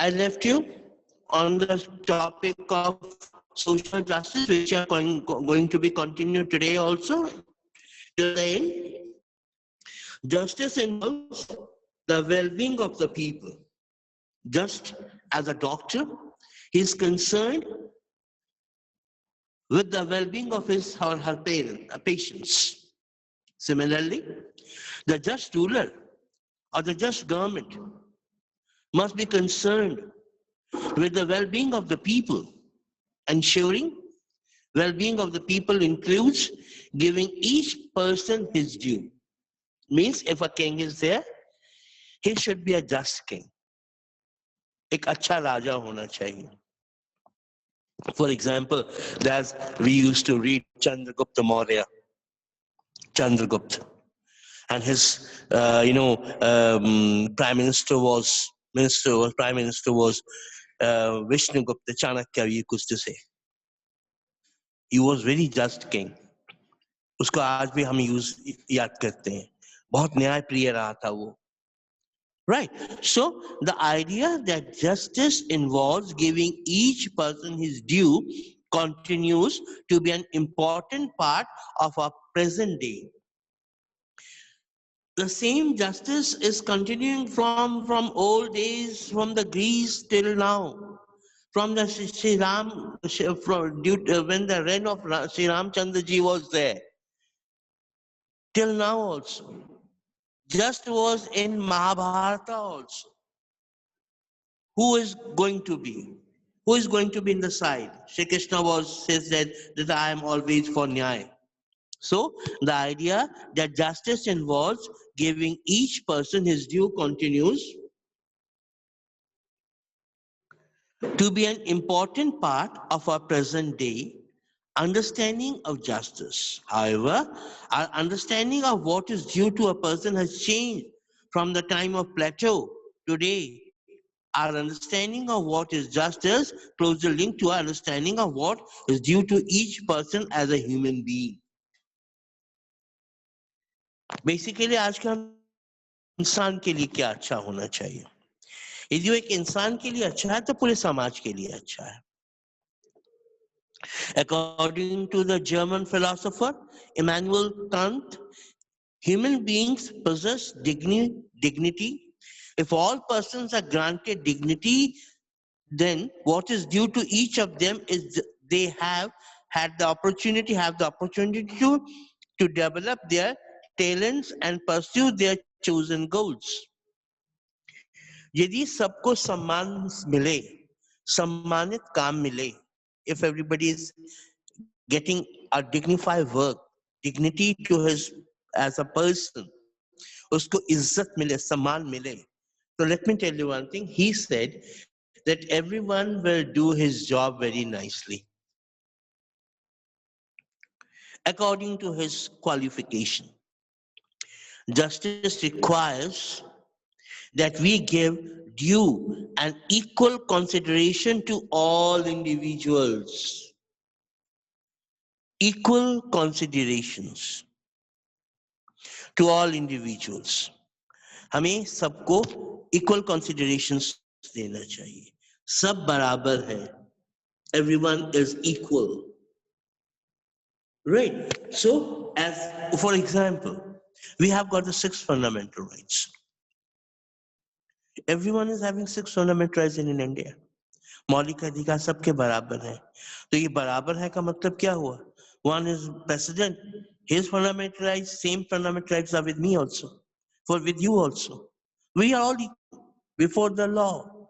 I left you on the topic of social justice, which are going to be continued today also. Till the end, justice involves the well-being of the people. Just as a doctor, he is concerned with the well-being of his or her patients. Similarly, the just ruler or the just government must be concerned with the well-being of the people. Ensuring well-being of the people includes giving each person his due. Means if a king is there, he should be a just king. एक अच्छा राजा होना चाहिए. For example, as we used to read Chandragupta Maurya, Chandragupta, and his, prime minister was Vishnugupta Chanakya. We used to say he was very just king. उसको आज भी हम याद करते हैं. बहुत न्यायप्रिय रहा था वो. Right. So the idea that justice involves giving each person his due continues to be an important part of our present day. The same justice is continuing from old days, from the Greece till now. From the Sri Ram, when the reign of Sri Ramchandra ji was there, till now also. Just was in Mahabharata also. Who is going to be? Who is going to be in the side? Shri Krishna says that I am always for Nyaya. So the idea that justice involves giving each person his due continues to be an important part of our present day understanding of justice. However, our understanding of what is due to a person has changed from the time of Plato. Today, our understanding of what is justice closely linked to our understanding of what is due to each person as a human being. Basically, आज के हम इंसान के लिए क्या अच्छा होना चाहिए. यदि वो एक इंसान के लिए अच्छा है तो पूरे समाज के लिए अच्छा है. According to the German philosopher Immanuel Kant, human beings possess dignity. If all persons are granted dignity, then what is due to each of them is they have the opportunity to develop their talents and pursue their chosen goals. यदि सबको सम्मान मिले, सम्मानित काम मिले, if everybody is getting a dignified work, dignity to his as a person, उसको इज्जत मिले, सम्मान मिले. So let me tell you one thing. He said that everyone will do his job very nicely according to his qualification. Justice requires that we give due and equal consideration to all individuals. Equal considerations to all individuals. हमें सबको equal considerations देना चाहिए. सब बराबर है. Everyone is equal. Right. So, as for example, we have got the 6 fundamental rights. Everyone is having 6 fundamental rights in India. मौलिक अधिकार सबके बराबर है. तो ये बराबर है का मतलब क्या हुआ? One is president, his fundamental rights, same fundamental rights are with me also, with you also. We are all equal before the law.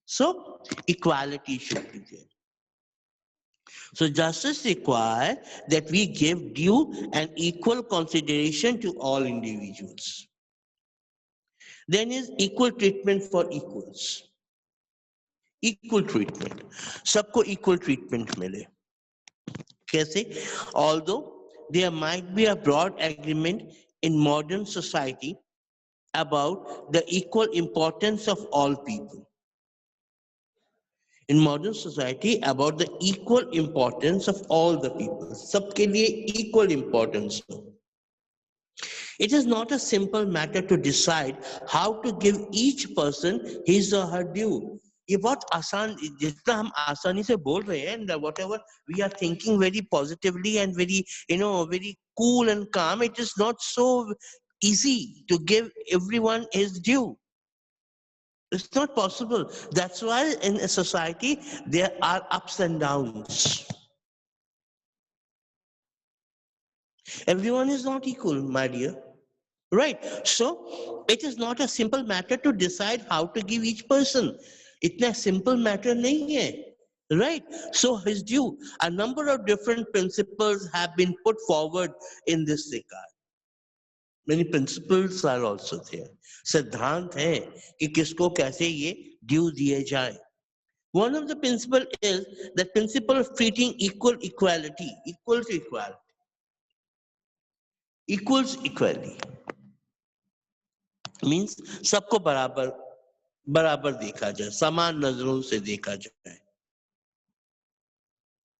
So equality should be there. So justice requires that we give due and equal consideration to all individuals. Then is equal treatment for equals. Equal treatment. सबको equal treatment मिले. कैसे? Although there might be a broad agreement in modern society about the equal importance of all people. In modern society, about the equal importance of all the people. सबके लिए equal importance हो. It is not a simple matter to decide how to give each person his or her due. ये बहुत आसान, जितना हम आसानी से बोल रहे हैं, and whatever we are thinking very positively and very, very cool and calm, it is not so easy to give everyone his due. It's not possible. That's why in a society there are ups and downs. Everyone is not equal, my dear. Right. So it is not a simple matter to decide how to give each person. इतना simple matter नहीं है. Right. So his due. A number of different principles have been put forward in this regard. Many principles are also there. सिद्धांत है कि किसको कैसे ये due दिए जाए. One of the principle is the principle of treating equality, equal to equality, equals equally. Means सबको बराबर बराबर देखा जाए, समान नजरों से देखा जाए.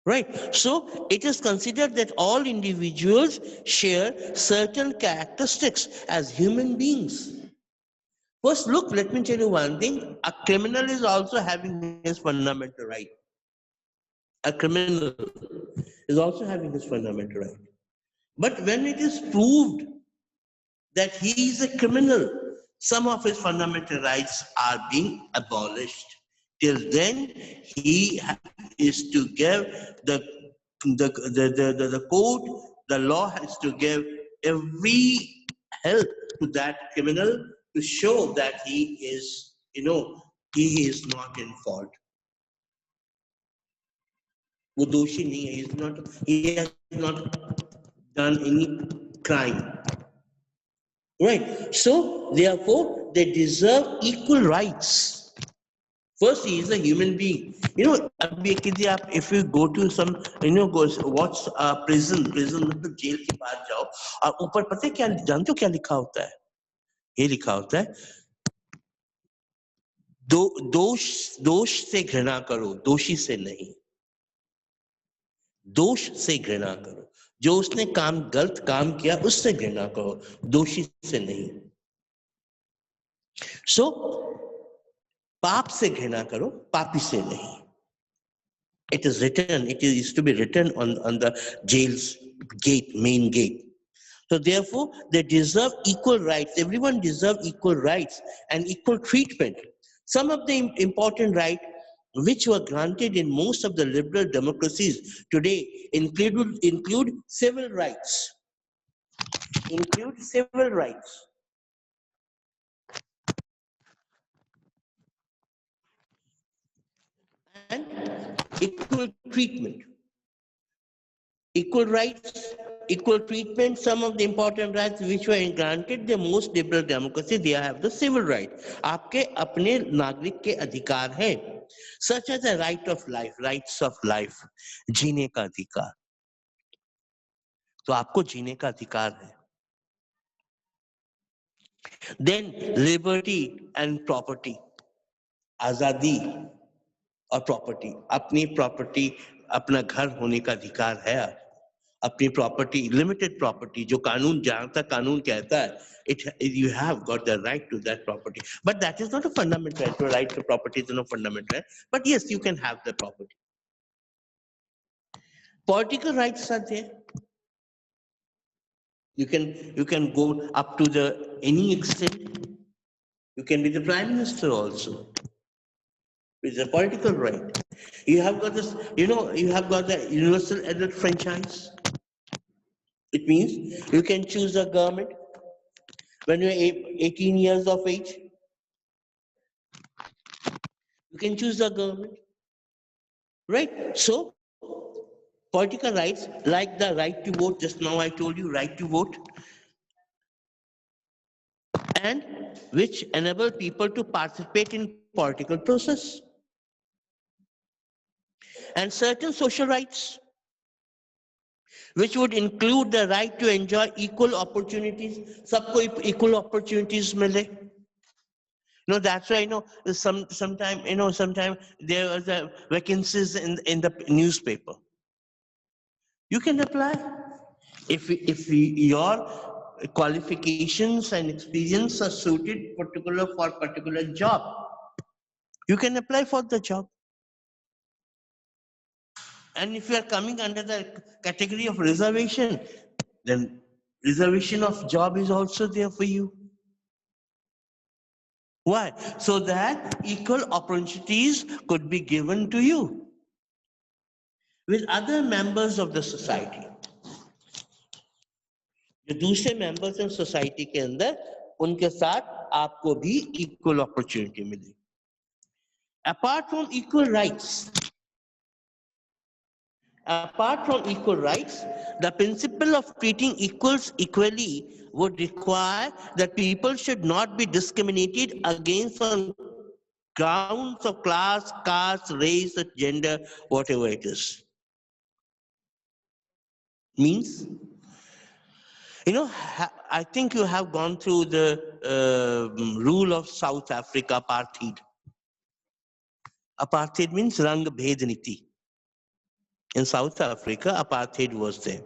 Right. So it is considered that all individuals share certain characteristics as human beings. First, look, let me tell you one thing. A criminal is also having his fundamental right. A criminal is also having his fundamental right. But when it is proved that he is a criminal, some of his fundamental rights are being abolished. Till then, he is to give the court, the law has to give every help to that criminal to show that he is, he is not in fault. वो दोषी नहीं है, he has not done any crime. Right. So, therefore, they deserve equal rights. First, he is a human being. If you go to some, watch prison मतलब jail के पास जाओ और ऊपर पता है क्या जानते हो क्या लिखा होता है? ये लिखा होता है दोष से घृणा करो, दोषी से नहीं. दोष से घृणा करो, जो उसने गलत काम किया उससे घृणा करो, दोषी से नहीं. So, पाप से घृणा करो, पापी से नहीं. It is written, it is to be written on the jail's gate, main gate. So therefore, they deserve equal rights. Everyone deserves equal rights and equal treatment. Some of the important rights which were granted in most of the liberal democracies today include civil rights. Include civil rights. And equal treatment. Equal rights, equal treatment, some of the important rights which were granted the most liberal democracy, they have the civil right. आपके अपने नागरिक के अधिकार हैं, such as the right of life, rights of life, जीने का अधिकार. तो आपको जीने का अधिकार है. Then liberty and property, आजादी और प्रॉपर्टी. अपनी प्रॉपर्टी, अपना घर होने का अधिकार है. अपनी प्रॉपर्टी, लिमिटेड प्रॉपर्टी, जो कानून, जहां तक कानून कहता है, you have got the right to that property. But that is not a fundamental right. The right to property is not a fundamental right. But yes, you can have the property. Political rights are there. You can go up to any extent. You can be the prime minister also. It's a political right. You have got this, you have got the universal adult franchise. It means you can choose a government when you're 18 years of age. You can choose the government. Right? So, political rights, like the right to vote, just now I told you, right to vote, and which enable people to participate in political process. And certain social rights, which would include the right to enjoy equal opportunities. Sabko equal opportunities mile. That's why sometime there was vacancies in the newspaper. You can apply if your qualifications and experience are suited for particular job. you can apply for the job. And if you are coming under the category of reservation, then reservation of job is also there for you. Why? So that equal opportunities could be given to you with other members of the society. जो दूसरे members हैं society के अंदर, उनके साथ आपको भी equal opportunity मिले. Apart from equal rights, the principle of treating equals equally would require that people should not be discriminated against on grounds of class, caste, race, or gender, whatever it is. Means, I think you have gone through the rule of South Africa, apartheid. Apartheid means Rang Bhed Niti. In South Africa, apartheid was there.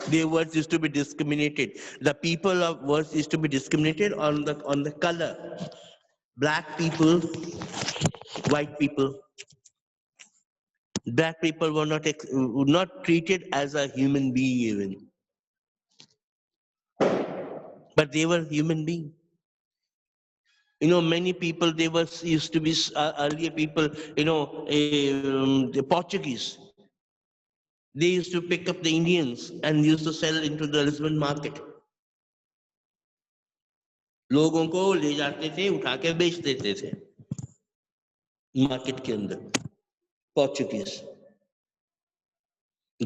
Their words used to be discriminated. The people of words used to be discriminated on the color. Black people, white people. Black people were not treated as a human being even. But they were human beings. Many people, they used to be earlier people, the Portuguese. They used to pick up the Indians and used to sell into the Lisbon market. लोगों को ले जाते थे, उठा के बेच देते थे मार्केट के अंदर. Portuguese,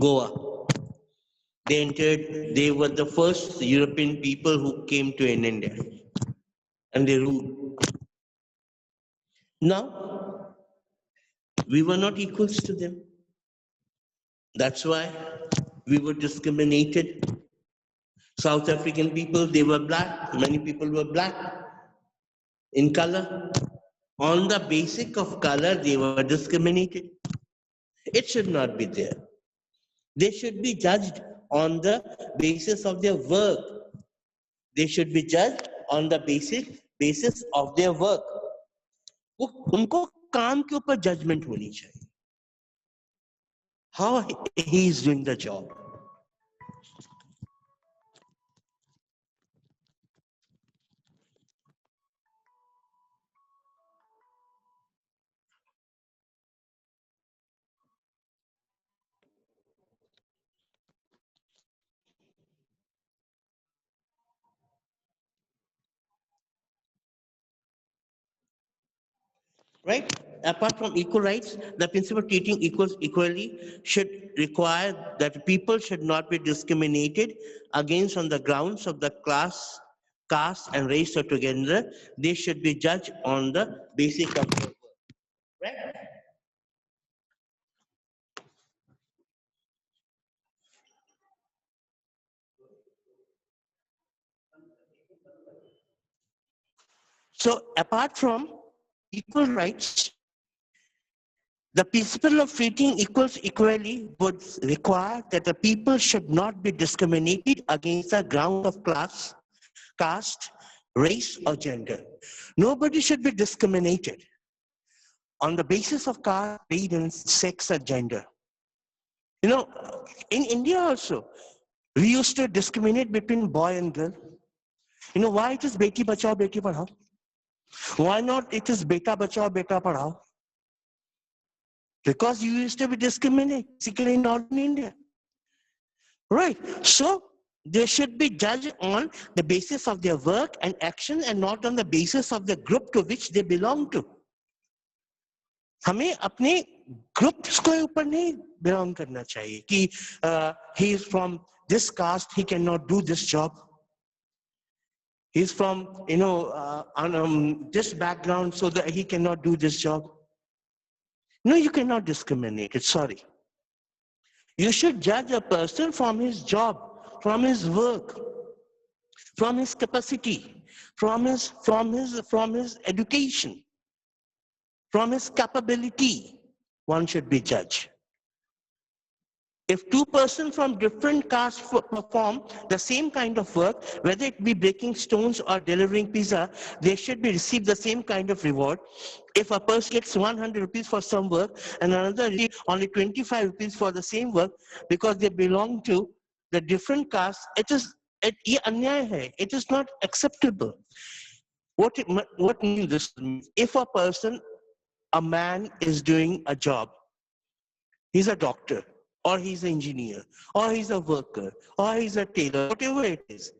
Goa. They were the first European people who came to India and they ruled. Now, we were not equals to them. That's why we were discriminated. South African people, they were black. Many people were black in color. On the basis of color, they were discriminated. It should not be there. They should be judged on the basis of their work. They should be judged on the basis of their work. उनको काम के ऊपर judgment होनी चाहिए. How he is doing the job. Right? Apart from equal rights, the principle of treating equals equally should require that people should not be discriminated against on the grounds of the class, caste, and race or together. They should be judged on the basis of their work. Right? So apart from equal rights, the principle of treating equals equally would require that the people should not be discriminated against the ground of class, caste, race, or gender. Nobody should be discriminated on the basis of caste, race, sex, or gender. In India also, we used to discriminate between boy and girl. Why it is beti bachao, beti padhao? Why not it is beta bachao, beta padhao? Because you used to be discriminated, basically in northern India. Right. So they should be judged on the basis of their work and action and not on the basis of the group to which they belong to. हमें अपने groups को ऊपर नहीं belong करना चाहिए कि he is from this caste, he cannot do this job. He is from this background, so that he cannot do this job. No, you cannot discriminate it. Sorry. You should judge a person from his job, from his work, from his capacity, from his education, from his capability. One should be judged. If two persons from different castes perform the same kind of work, whether it be breaking stones or delivering pizza, they should be receive the same kind of reward. If a person gets 100 rupees for some work and another receives only 25 rupees for the same work because they belong to the different castes, ये अन्याय है. It is not acceptable. What means this means? If a man is doing a job, he's a doctor, or he's an engineer, or he's a worker, or he's a tailor, whatever it is.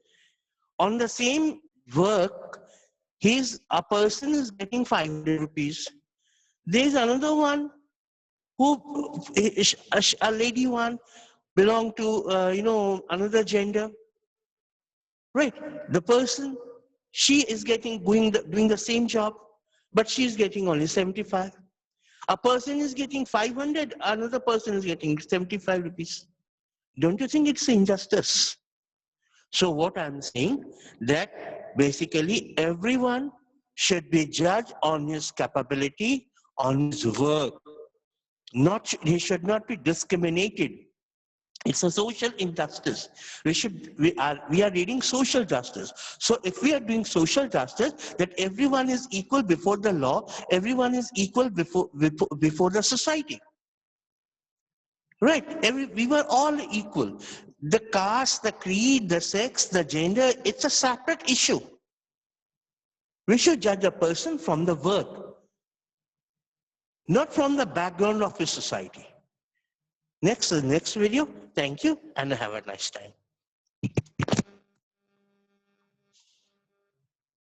On the same work, a person is getting 500 rupees. There's another one who, a lady one, belong to, another gender, right? The person, she is doing the same job, but she's getting only 75. A person is getting 500, another person is getting 75 rupees. Don't you think it's injustice? So what I'm saying, that basically everyone should be judged on his capability, on his work. He should not be discriminated. It's a social injustice. We are reading social justice. So if we are doing social justice, that everyone is equal before the law, everyone is equal before the society. Right? We were all equal. The caste, the creed, the sex, the gender, it's a separate issue. We should judge a person from the work, not from the background of his society. Next video. Thank you and have a nice time.